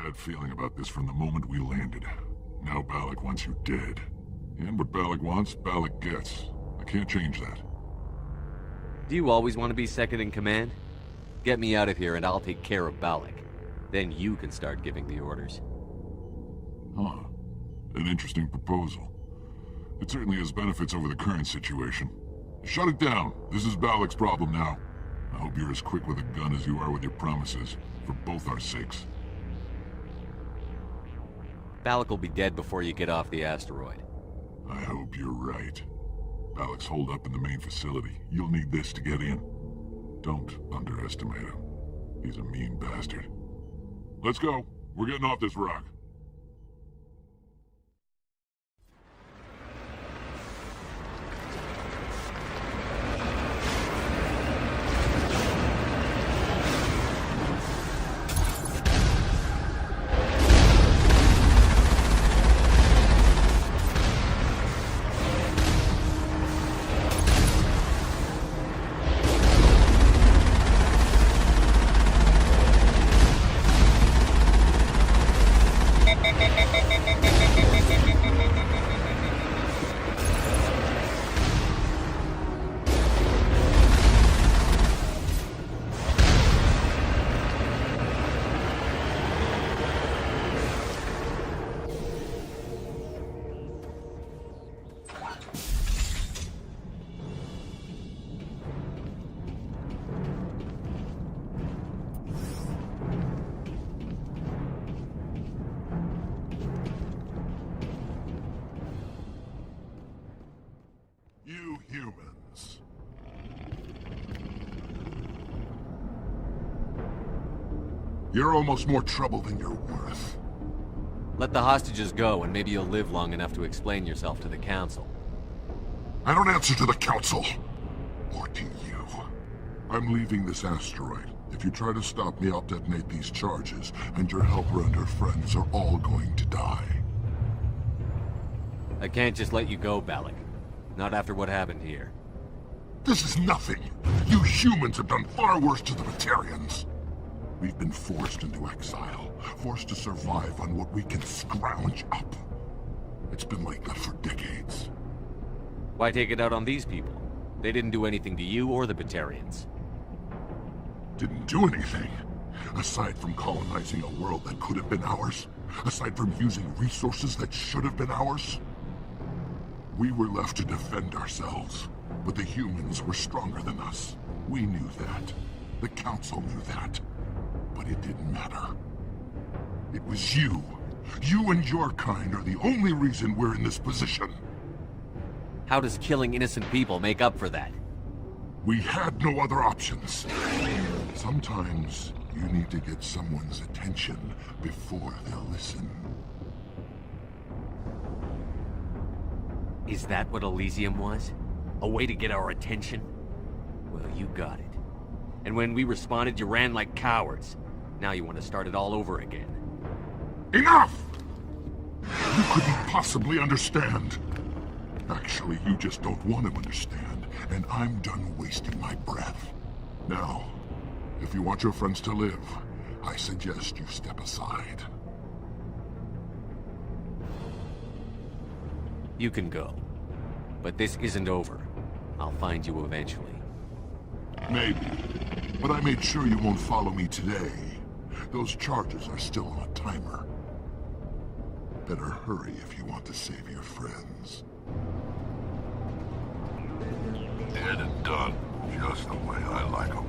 bad feeling about this from the moment we landed. Now Balak wants you dead. And what Balak wants, Balak gets. I can't change that. Do you always want to be second in command? Get me out of here and I'll take care of Balak. Then you can start giving the orders. Huh. An interesting proposal. It certainly has benefits over the current situation. Shut it down. This is Balak's problem now. I hope you're as quick with a gun as you are with your promises, for both our sakes. Balak will be dead before you get off the asteroid. I hope you're right. Balak's holed up in the main facility. You'll need this to get in. Don't underestimate him. He's a mean bastard. Let's go. We're getting off this rock. You humans. You're almost more trouble than you're worth. Let the hostages go and maybe you'll live long enough to explain yourself to the Council. I don't answer to the Council. Or to you. I'm leaving this asteroid. If you try to stop me, I'll detonate these charges, and your helper and her friends are all going to die. I can't just let you go, Balak. Not after what happened here. This is nothing. You humans have done far worse to the Batarians. We've been forced into exile, forced to survive on what we can scrounge up. It's been like that for decades. Why take it out on these people? They didn't do anything to you or the Batarians. Didn't do anything. Aside from colonizing a world that could have been ours. Aside from using resources that should have been ours. We were left to defend ourselves. But the humans were stronger than us. We knew that. The Council knew that. But it didn't matter. It was you. You and your kind are the only reason we're in this position. How does killing innocent people make up for that? We had no other options. Sometimes you need to get someone's attention before they'll listen. Is that what Elysium was? A way to get our attention? Well, you got it. And when we responded, you ran like cowards. Now you want to start it all over again. Enough! You couldn't possibly understand. Actually, you just don't want to understand, and I'm done wasting my breath. Now, if you want your friends to live, I suggest you step aside. You can go. But this isn't over. I'll find you eventually. Maybe. But I made sure you won't follow me today. Those charges are still on a timer. Better hurry if you want to save your friends. Dead and done, just the way I like them.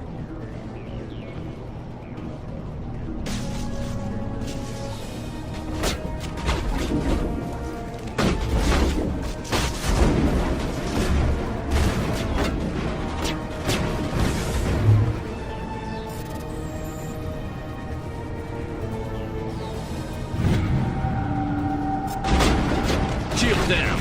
Shield down!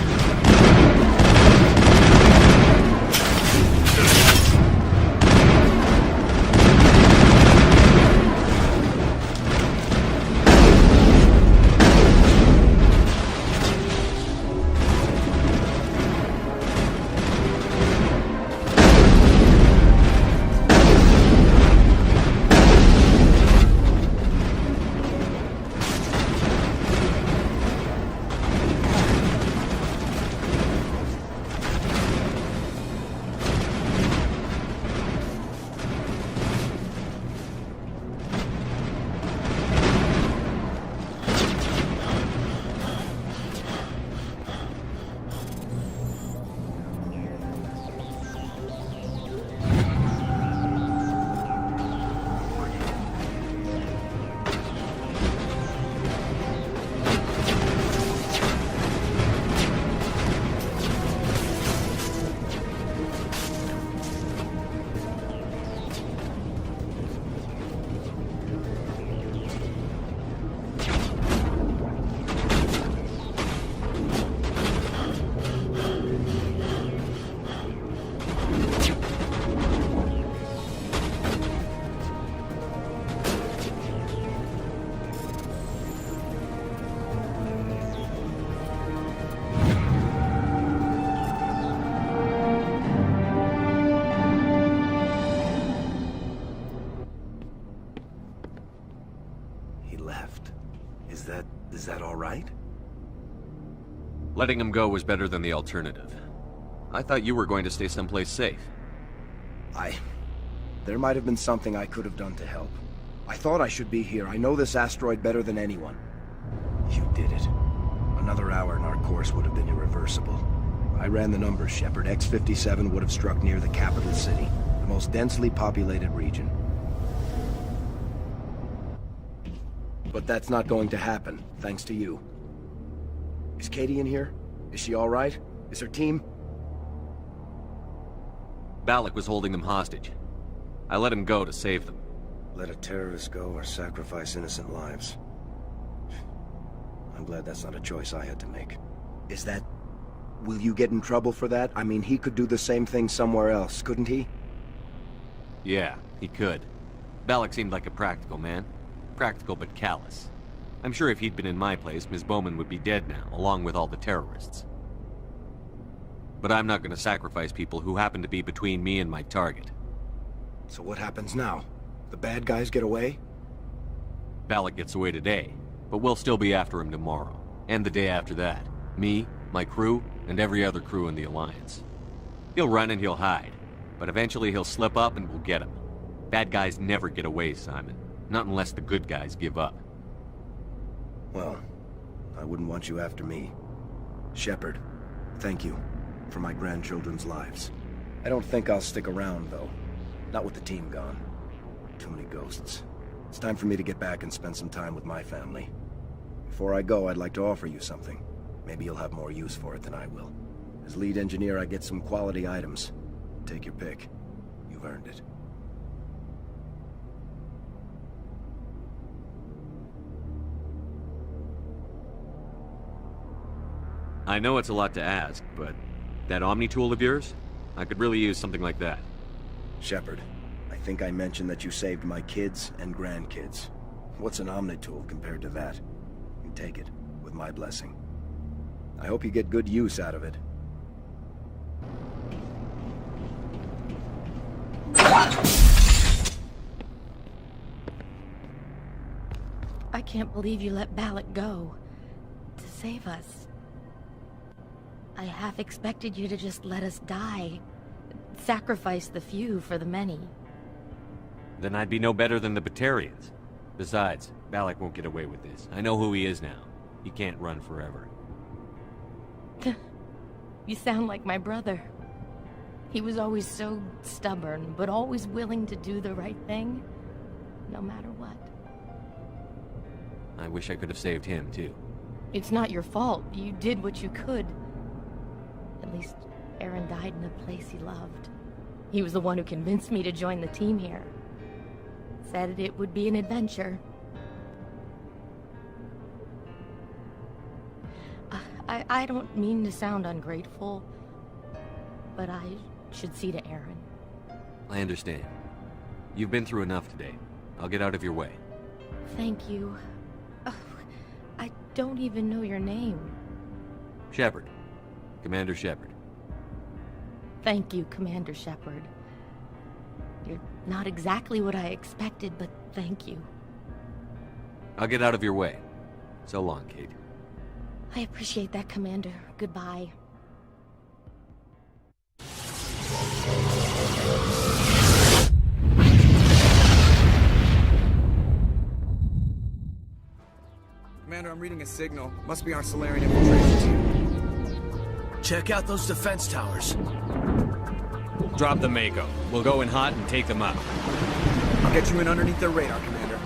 left. Is that all right? Letting him go was better than the alternative. I thought you were going to stay someplace safe. There might have been something I could have done to help. I thought I should be here. I know this asteroid better than anyone. You did it. Another hour and our course would have been irreversible. I ran the numbers, Shepard. X-57 would have struck near the capital city, the most densely populated region. But that's not going to happen, thanks to you. Is Katie in here? Is she all right? Is her team? Balak was holding them hostage. I let him go to save them. Let a terrorist go or sacrifice innocent lives. I'm glad that's not a choice I had to make. Is that... Will you get in trouble for that? I mean, he could do the same thing somewhere else, couldn't he? Yeah, he could. Balak seemed like a practical man. Practical but callous. I'm sure if he'd been in my place, Ms. Bowman would be dead now, along with all the terrorists. But I'm not going to sacrifice people who happen to be between me and my target. So what happens now? The bad guys get away? Balak gets away today, but we'll still be after him tomorrow, and the day after that. Me, my crew, and every other crew in the Alliance. He'll run and he'll hide, but eventually he'll slip up and we'll get him. Bad guys never get away, Simon. Not unless the good guys give up. Well, I wouldn't want you after me. Shepard, thank you for my grandchildren's lives. I don't think I'll stick around, though. Not with the team gone. Too many ghosts. It's time for me to get back and spend some time with my family. Before I go, I'd like to offer you something. Maybe you'll have more use for it than I will. As lead engineer, I get some quality items. Take your pick. You've earned it. I know it's a lot to ask, but that Omni tool of yours? I could really use something like that. Shepard, I think I mentioned that you saved my kids and grandkids. What's an Omni tool compared to that? You take it, with my blessing. I hope you get good use out of it. I can't believe you let Balak go. To save us. I half expected you to just let us die. Sacrifice the few for the many. Then I'd be no better than the Batarians. Besides, Balak won't get away with this. I know who he is now. He can't run forever. You sound like my brother. He was always so stubborn, but always willing to do the right thing, no matter what. I wish I could have saved him, too. It's not your fault. You did what you could. At least, Aaron died in a place he loved. He was the one who convinced me to join the team here. Said it would be an adventure. I don't mean to sound ungrateful, but I should see to Aaron. I understand. You've been through enough today. I'll get out of your way. Thank you. Oh, I don't even know your name. Shepard. Commander Shepard. Thank you, Commander Shepard. You're not exactly what I expected, but thank you. I'll get out of your way. So long, Kate. I appreciate that, Commander. Goodbye. Commander, I'm reading a signal. Must be our Solarian infiltration team. Check out those defense towers. Drop the Mako. We'll go in hot and take them out. I'll get you in underneath their radar, Commander.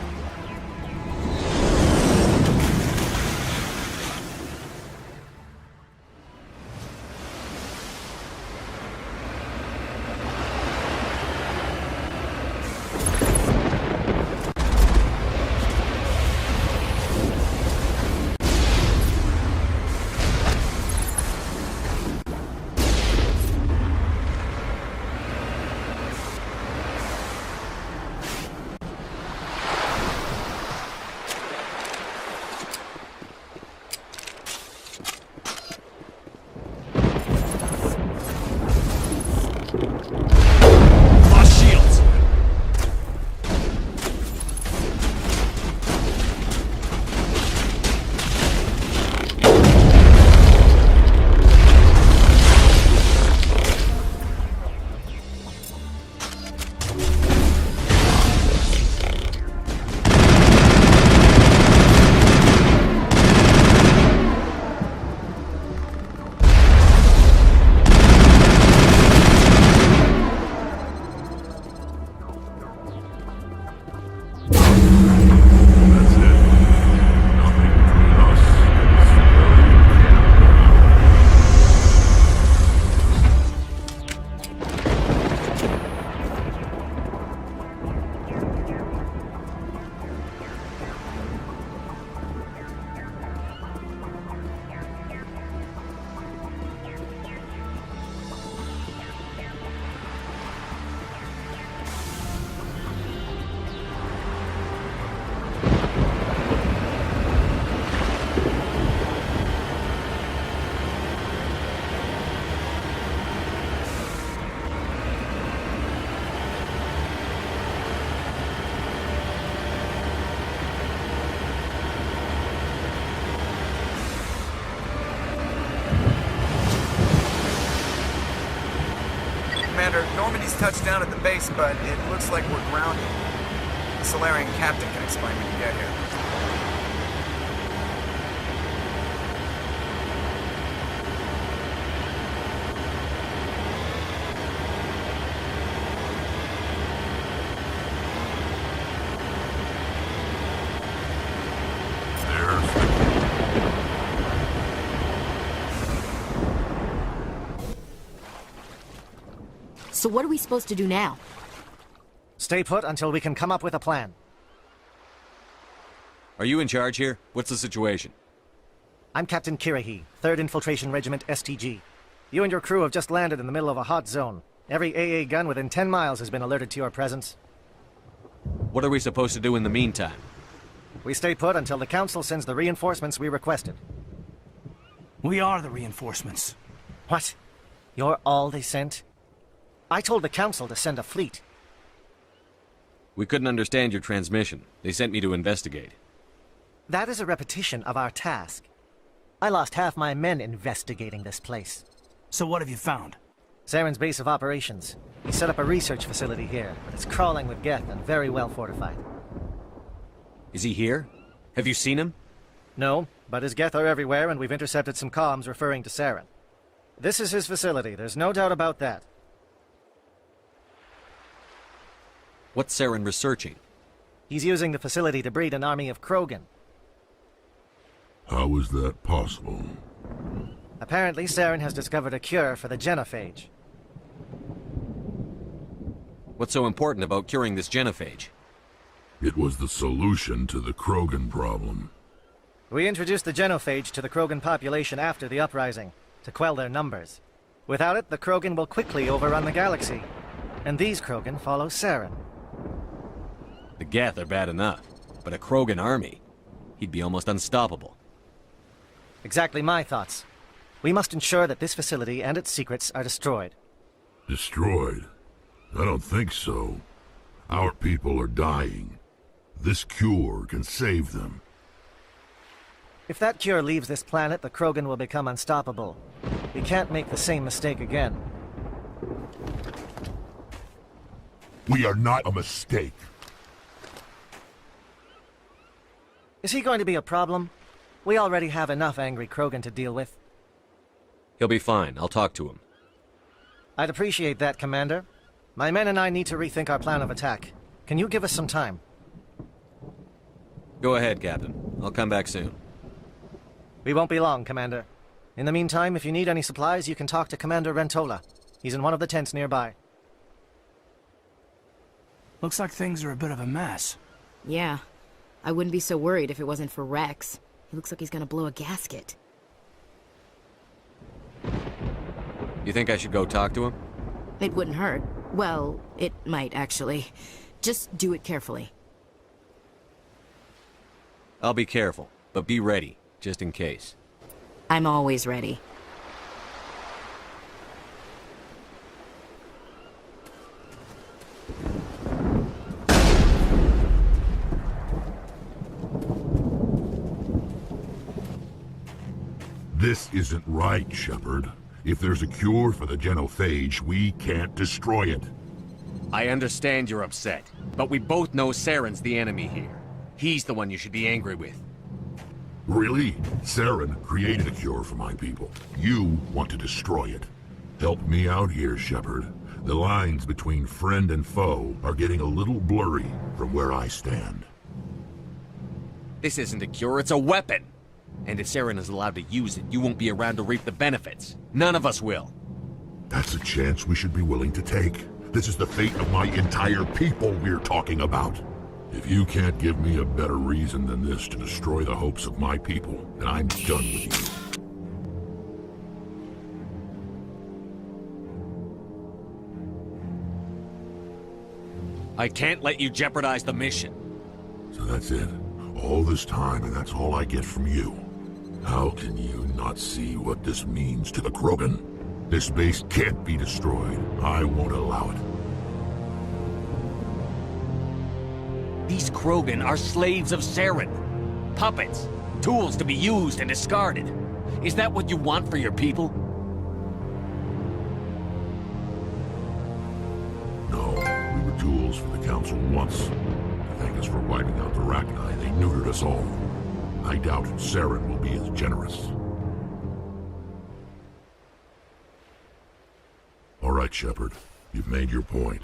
touched down at the base, but it looks like we're grounded. The Solarian captain can explain when you get here. So what are we supposed to do now? Stay put until we can come up with a plan. Are you in charge here? What's the situation? I'm Captain Kirahi, 3rd Infiltration Regiment STG. You and your crew have just landed in the middle of a hot zone. Every AA gun within 10 miles has been alerted to your presence. What are we supposed to do in the meantime? We stay put until the Council sends the reinforcements we requested. We are the reinforcements. What? You're all they sent? I told the Council to send a fleet. We couldn't understand your transmission. They sent me to investigate. That is a repetition of our task. I lost half my men investigating this place. So what have you found? Saren's base of operations. He set up a research facility here, but it's crawling with Geth and very well fortified. Is he here? Have you seen him? No, but his Geth are everywhere and we've intercepted some comms referring to Saren. This is his facility, there's no doubt about that. What's Saren researching? He's using the facility to breed an army of Krogan. How is that possible? Apparently, Saren has discovered a cure for the genophage. What's so important about curing this genophage? It was the solution to the Krogan problem. We introduced the genophage to the Krogan population after the uprising, to quell their numbers. Without it, the Krogan will quickly overrun the galaxy. And these Krogan follow Saren. The Geth are bad enough, but a Krogan army? He'd be almost unstoppable. Exactly my thoughts. We must ensure that this facility and its secrets are destroyed. Destroyed? I don't think so. Our people are dying. This cure can save them. If that cure leaves this planet, the Krogan will become unstoppable. We can't make the same mistake again. We are not a mistake. Is he going to be a problem? We already have enough angry Krogan to deal with. He'll be fine. I'll talk to him. I'd appreciate that, Commander. My men and I need to rethink our plan of attack. Can you give us some time? Go ahead, Captain. I'll come back soon. We won't be long, Commander. In the meantime, if you need any supplies, you can talk to Commander Rentola. He's in one of the tents nearby. Looks like things are a bit of a mess. Yeah. I wouldn't be so worried if it wasn't for Rex. He looks like he's gonna blow a gasket. You think I should go talk to him? It wouldn't hurt. Well, it might, actually. Just do it carefully. I'll be careful, but be ready, just in case. I'm always ready. This isn't right, Shepard. If there's a cure for the genophage, we can't destroy it. I understand you're upset, but we both know Saren's the enemy here. He's the one you should be angry with. Really? Saren created a cure for my people. You want to destroy it. Help me out here, Shepard. The lines between friend and foe are getting a little blurry from where I stand. This isn't a cure, it's a weapon! And if Saren is allowed to use it, you won't be around to reap the benefits. None of us will. That's a chance we should be willing to take. This is the fate of my entire people we're talking about. If you can't give me a better reason than this to destroy the hopes of my people, then I'm done with you. I can't let you jeopardize the mission. So that's it. All this time, and that's all I get from you. How can you not see what this means to the Krogan? This base can't be destroyed. I won't allow it. These Krogan are slaves of Saren. Puppets. Tools to be used and discarded. Is that what you want for your people? tools for the Council once. To thank us for wiping out the Rachni, they neutered us all. I doubt Saren will be as generous. All right, Shepard. You've made your point.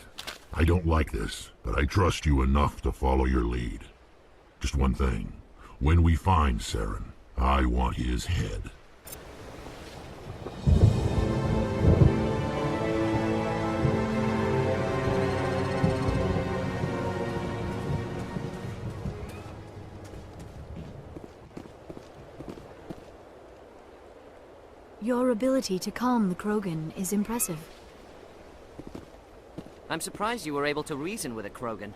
I don't like this, but I trust you enough to follow your lead. Just one thing. When we find Saren, I want his head. Your ability to calm the Krogan is impressive. I'm surprised you were able to reason with a Krogan.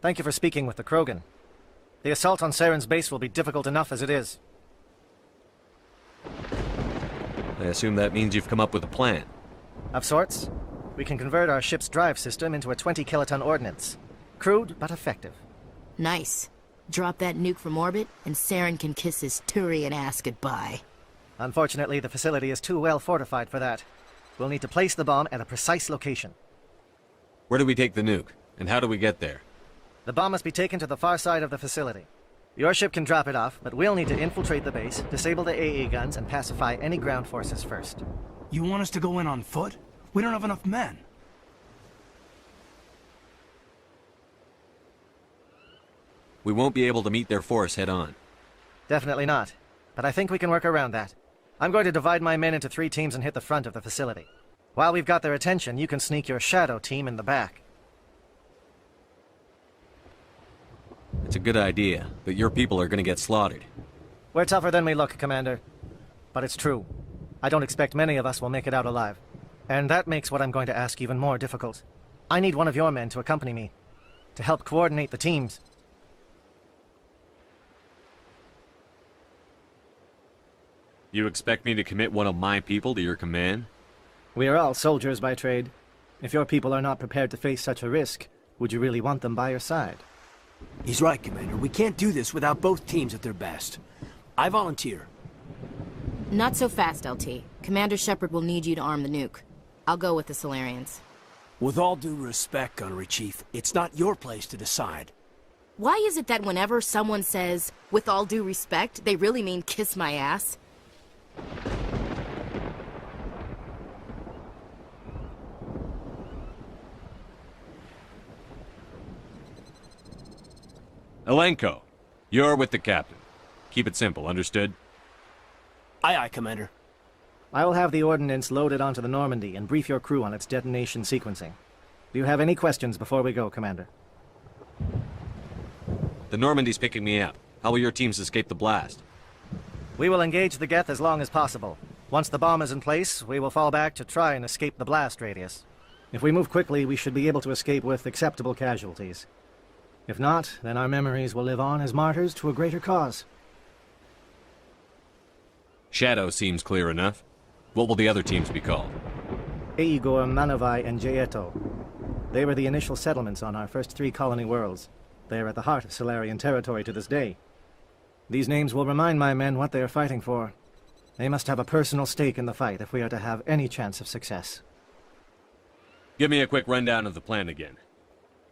Thank you for speaking with the Krogan. The assault on Saren's base will be difficult enough as it is. I assume that means you've come up with a plan. Of sorts. We can convert our ship's drive system into a 20-kiloton ordnance. Crude, but effective. Nice. Drop that nuke from orbit, and Saren can kiss his Turian ass goodbye. Unfortunately, the facility is too well fortified for that. We'll need to place the bomb at a precise location. Where do we take the nuke? And how do we get there? The bomb must be taken to the far side of the facility. Your ship can drop it off, but we'll need to infiltrate the base, disable the AA guns, and pacify any ground forces first. You want us to go in on foot? We don't have enough men. We won't be able to meet their force head-on. Definitely not. But I think we can work around that. I'm going to divide my men into 3 teams and hit the front of the facility. While we've got their attention, you can sneak your shadow team in the back. It's a good idea, but your people are gonna get slaughtered. We're tougher than we look, Commander. But it's true. I don't expect many of us will make it out alive. And that makes what I'm going to ask even more difficult. I need one of your men to accompany me, to help coordinate the teams. You expect me to commit one of my people to your command? We are all soldiers by trade. If your people are not prepared to face such a risk, would you really want them by your side? He's right, Commander. We can't do this without both teams at their best. I volunteer. Not so fast, LT. Commander Shepard will need you to arm the nuke. I'll go with the Solarians. With all due respect, Gunnery Chief, it's not your place to decide. Why is it that whenever someone says, with all due respect, they really mean kiss my ass? Elenko, you're with the captain. Keep it simple, understood? Aye, aye, Commander. I will have the ordnance loaded onto the Normandy and brief your crew on its detonation sequencing. Do you have any questions before we go, Commander? The Normandy's picking me up. How will your teams escape the blast? We will engage the Geth as long as possible. Once the bomb is in place, we will fall back to try and escape the blast radius. If we move quickly, we should be able to escape with acceptable casualties. If not, then our memories will live on as martyrs to a greater cause. Shadow seems clear enough. What will the other teams be called? Igor, Manovai, and Jaeto. They were the initial settlements on our first 3 colony worlds. They are at the heart of Solarian territory to this day. These names will remind my men what they are fighting for. They must have a personal stake in the fight if we are to have any chance of success. Give me a quick rundown of the plan again.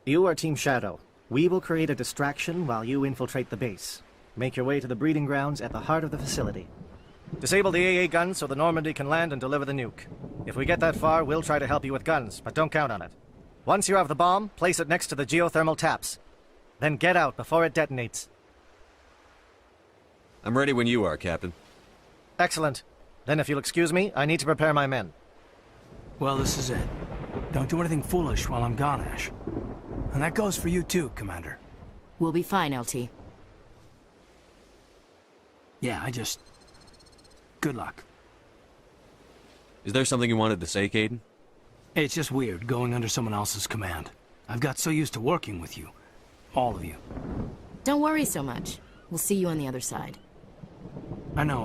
You are Team Shadow. We will create a distraction while you infiltrate the base. Make your way to the breeding grounds at the heart of the facility. Disable the AA guns so the Normandy can land and deliver the nuke. If we get that far, we'll try to help you with guns, but don't count on it. Once you have the bomb, place it next to the geothermal taps. Then get out before it detonates. I'm ready when you are, Captain. Excellent. Then if you'll excuse me, I need to prepare my men. Well, this is it. Don't do anything foolish while I'm gone, Ash. And that goes for you too, Commander. We'll be fine, LT. Yeah, good luck. Is there something you wanted to say, Caden? It's just weird going under someone else's command. I've got so used to working with you. All of you. Don't worry so much. We'll see you on the other side. I know,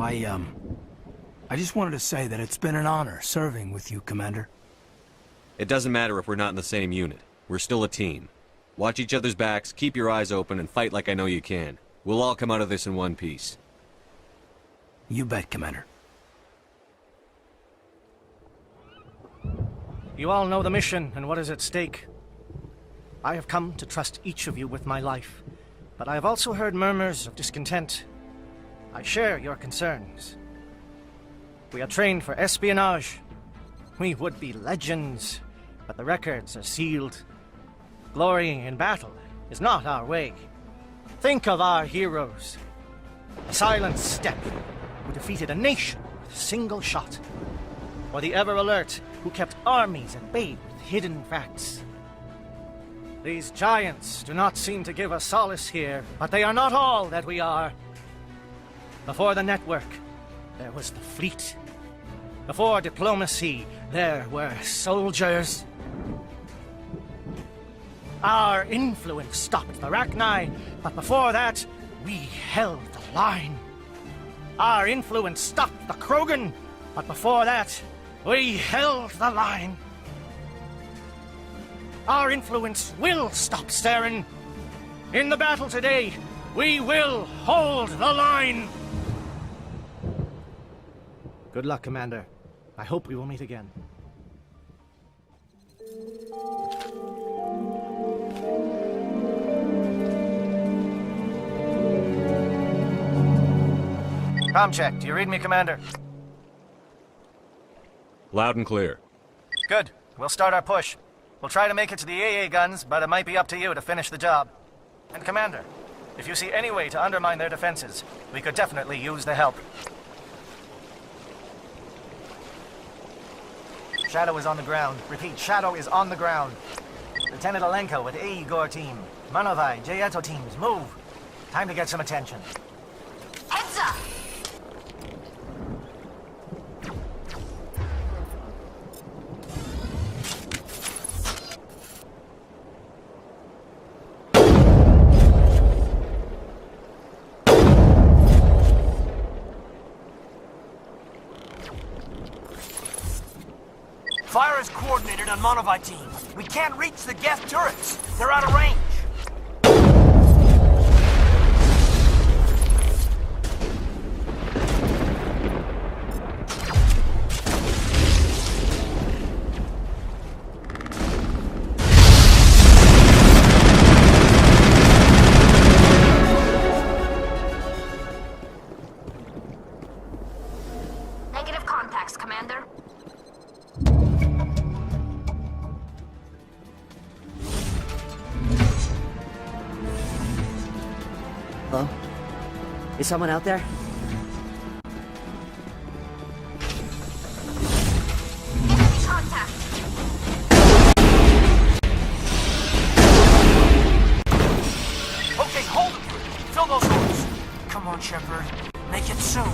I just wanted to say that it's been an honor serving with you, Commander. It doesn't matter if we're not in the same unit. We're still a team. Watch each other's backs, keep your eyes open, and fight like I know you can. We'll all come out of this in one piece. You bet, Commander. You all know the mission and what is at stake. I have come to trust each of you with my life, but I have also heard murmurs of discontent. I share your concerns. We are trained for espionage. We would be legends, but the records are sealed. Glorying in battle is not our way. Think of our heroes. The silent step who defeated a nation with a single shot. Or the ever-alert who kept armies at bay with hidden facts. These giants do not seem to give us solace here, but they are not all that we are. Before the network, there was the fleet. Before diplomacy, there were soldiers. Our influence stopped the Rachni, but before that, we held the line. Our influence stopped the Krogan, but before that, we held the line. Our influence will stop Saren. In the battle today, we will hold the line. Good luck, Commander. I hope we will meet again. Comm check. Do you read me, Commander? Loud and clear. Good. We'll start our push. We'll try to make it to the AA guns, but it might be up to you to finish the job. And Commander, if you see any way to undermine their defenses, we could definitely use the help. Shadow is on the ground. Repeat, Shadow is on the ground. Lieutenant Alenko with AE Gore team. Manovai, Jayeto teams, move. Time to get some attention. Heads up! Fire is coordinated on Monovi team. We can't reach the Geth turrets. They're out of range. Negative contacts, Commander. Hello? Is someone out there? Enemy contact! Okay, hold them. Fill those holes. Come on, Shepard. Make it soon.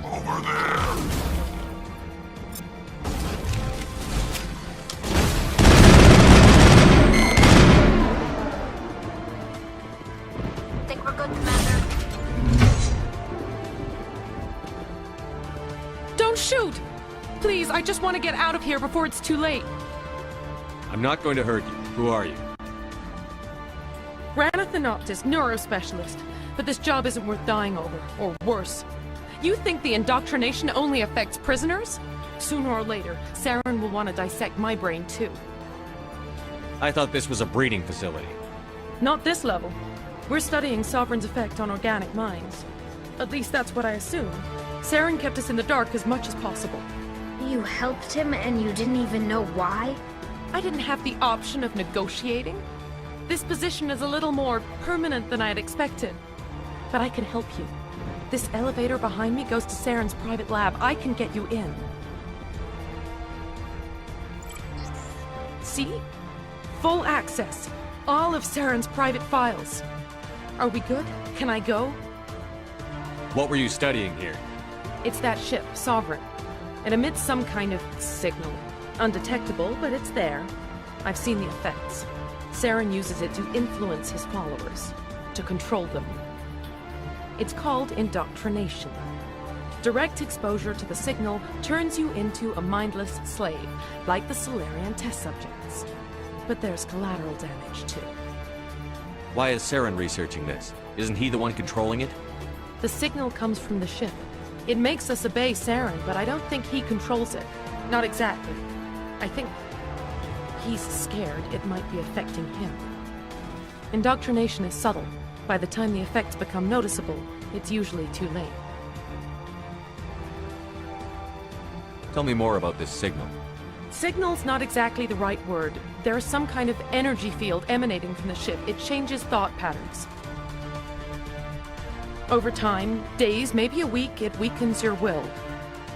Over there! Think we're good, Commander? Don't shoot! Please, I just want to get out of here before it's too late. I'm not going to hurt you. Who are you? Ranathanoptis, neurospecialist. But this job isn't worth dying over, or worse. You think the indoctrination only affects prisoners? Sooner or later, Saren will want to dissect my brain too. I thought this was a breeding facility. Not this level. We're studying Sovereign's effect on organic minds. At least that's what I assume. Saren kept us in the dark as much as possible. You helped him and you didn't even know why? I didn't have the option of negotiating. This position is a little more permanent than I had expected. But I can help you. This elevator behind me goes to Saren's private lab. I can get you in. See? Full access. All of Saren's private files. Are we good? Can I go? What were you studying here? It's that ship, Sovereign. It emits some kind of signal. Undetectable, but it's there. I've seen the effects. Saren uses it to influence his followers, to control them. It's called indoctrination. Direct exposure to the signal turns you into a mindless slave, like the Solarian test subjects. But there's collateral damage, too. Why is Saren researching this? Isn't he the one controlling it? The signal comes from the ship. It makes us obey Saren, but I don't think he controls it. Not exactly. I think he's scared it might be affecting him. Indoctrination is subtle. By the time the effects become noticeable, it's usually too late. Tell me more about this signal. Signal's not exactly the right word. There's some kind of energy field emanating from the ship. It changes thought patterns. Over time, days, maybe a week, it weakens your will.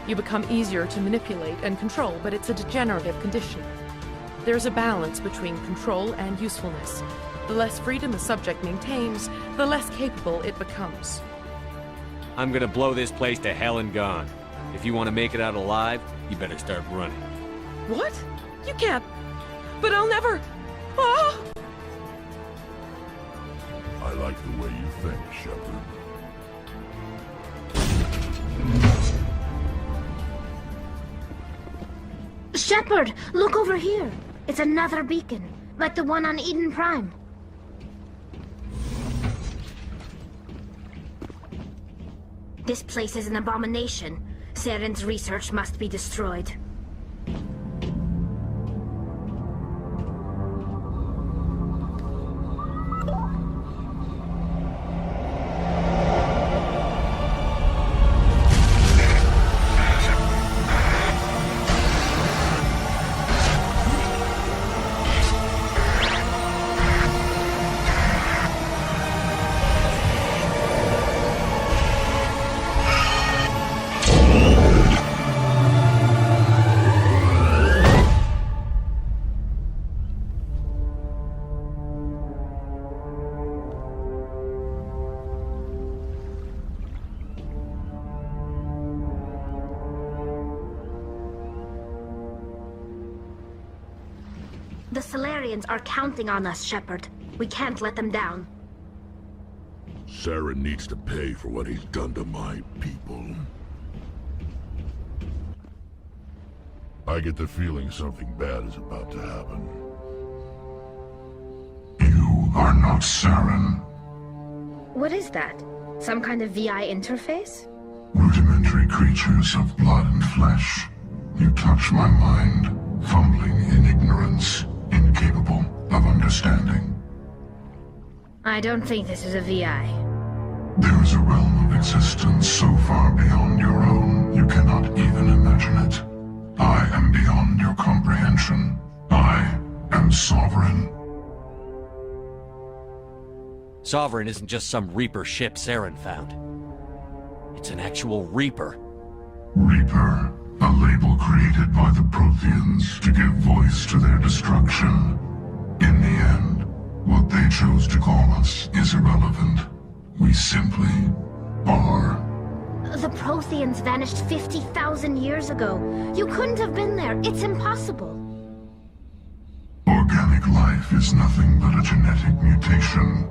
You become easier to manipulate and control, but it's a degenerative condition. There's a balance between control and usefulness. The less freedom a subject maintains, the less capable it becomes. I'm gonna blow this place to hell and gone. If you want to make it out alive, you better start running. What? You can't. But I'll never. Ah! I like the way you think, Shepard. Shepard, look over here. It's another beacon, like the one on Eden Prime. This place is an abomination. Saren's research must be destroyed. The Solarians are counting on us, Shepard. We can't let them down. Saren needs to pay for what he's done to my people. I get the feeling something bad is about to happen. You are not Saren. What is that? Some kind of VI interface? Rudimentary creatures of blood and flesh. You touch my mind, fumbling in ignorance, incapable of understanding. I don't think this is a VI. There is a realm of existence so far beyond your own, you cannot even imagine it. I am beyond your comprehension. I am Sovereign. Sovereign isn't just some Reaper ship Saren found. It's an actual Reaper. Reaper, a label created by the Protheans to give voice to their destruction. In the end, what they chose to call us is irrelevant. We simply are. The Protheans vanished 50,000 years ago. You couldn't have been there. It's impossible. Organic life is nothing but a genetic mutation.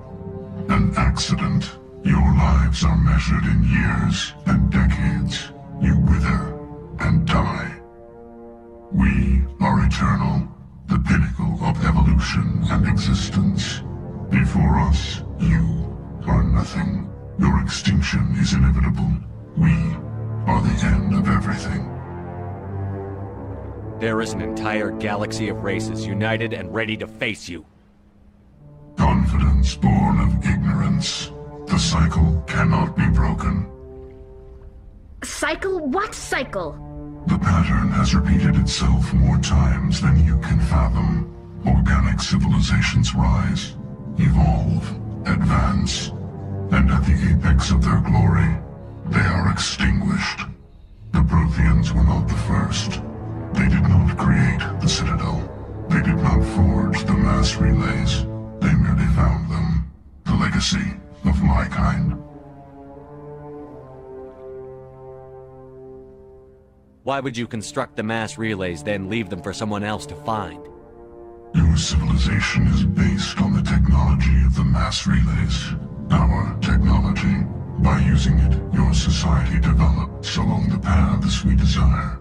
An accident. Your lives are measured in years and decades. You wither and die. We are eternal, the pinnacle of evolution and existence. Before us, you are nothing. Your extinction is inevitable. We are the end of everything. There is an entire galaxy of races united and ready to face you. Confidence Humans born of ignorance. The cycle cannot be broken. Cycle? What cycle? The pattern has repeated itself more times than you can fathom. Organic civilizations rise, evolve, advance, and at the apex of their glory, they are extinguished. The Protheans were not the first. They did not create the Citadel. They did not forge the mass relays. They merely found them. The legacy of my kind. Why would you construct the mass relays, then leave them for someone else to find? Your civilization is based on the technology of the mass relays. Our technology. By using it, your society develops along the paths we desire.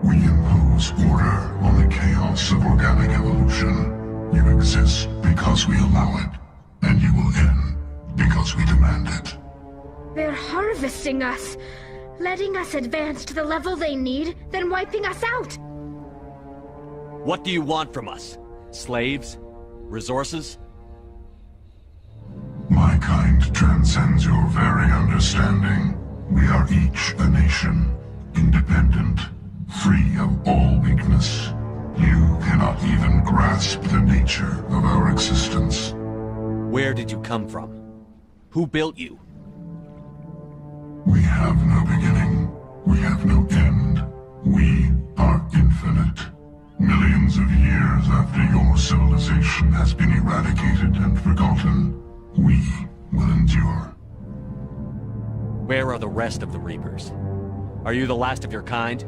We impose order on the chaos of organic evolution. You exist because we allow it, and you will end because we demand it. They're harvesting us, letting us advance to the level they need, then wiping us out. What do you want from us? Slaves? Resources? My kind transcends your very understanding. We are each a nation, independent, free of all weakness. You cannot even grasp the nature of our existence. Where did you come from? Who built you? We have no beginning. We have no end. We are infinite. Millions of years after your civilization has been eradicated and forgotten, we will endure. Where are the rest of the Reapers? Are you the last of your kind?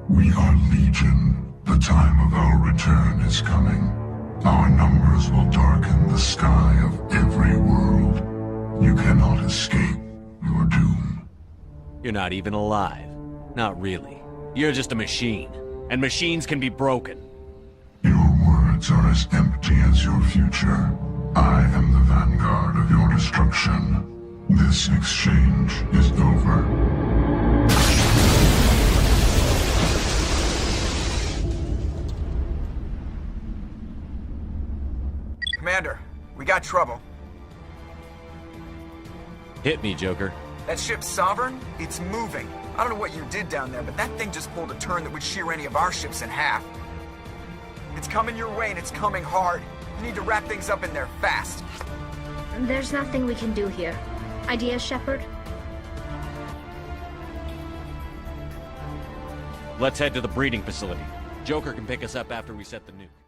We are Legion. The time of our return is coming. Our numbers will darken the sky of every world. You cannot escape your doom. You're not even alive. Not really. You're just a machine. And machines can be broken. Your words are as empty as your future. I am the vanguard of your destruction. This exchange is over. Commander, we got trouble. Hit me, Joker. That ship Sovereign? It's moving. I don't know what you did down there, but that thing just pulled a turn that would shear any of our ships in half. It's coming your way, and it's coming hard. You need to wrap things up in there fast. There's nothing we can do here. Idea, Shepard? Let's head to the breeding facility. Joker can pick us up after we set the nuke.